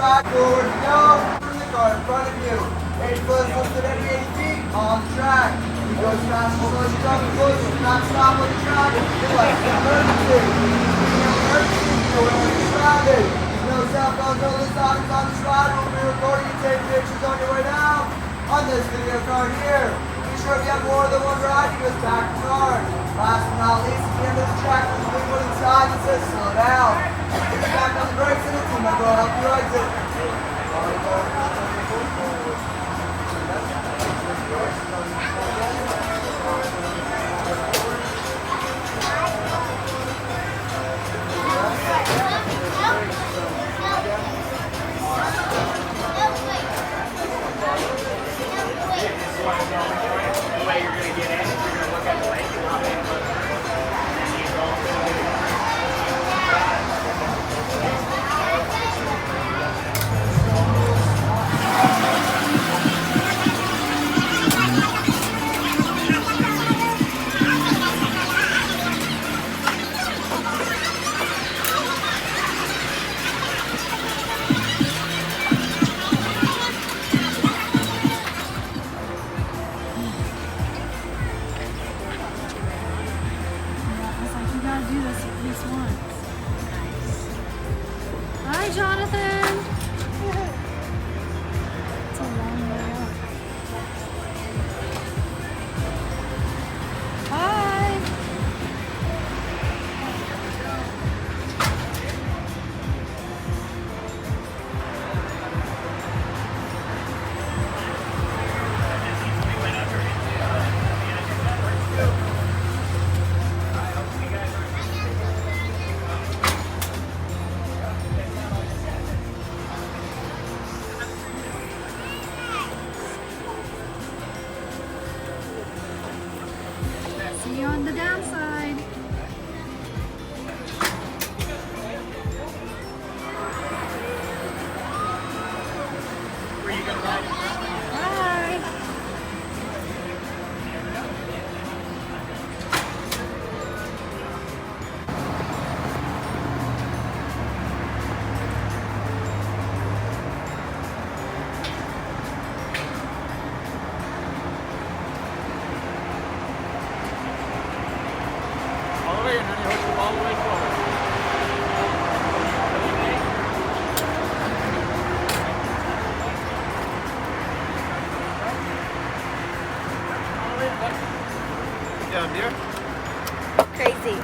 Forward to go. Through the car in front of you. 8 foot lifted every 80 feet on the track. You go as fast as you comfortable. You do not stop on the track. Your left is emergency. Emergency. You know where you're surrounded. No cell phones, no loose items on this ride. We'll be recording and taking pictures on your way down. On this video card here. Be sure if you have more than one ride, you just back the card. Last but not least, at the end of the track, there's a big one inside that says slow down. Get back on the brakes and the team member will help you exit. The way you're going to get in, you're going to look at the lake and hop in. And you go. Do this at least once. Hi, Jonathan. It's a long way up. Hi. See you on the downside. Where you going to ride? Bye. All the way in, honey. Hook you all the way forward. All the way in, buddy. Good job, dear. Crazy.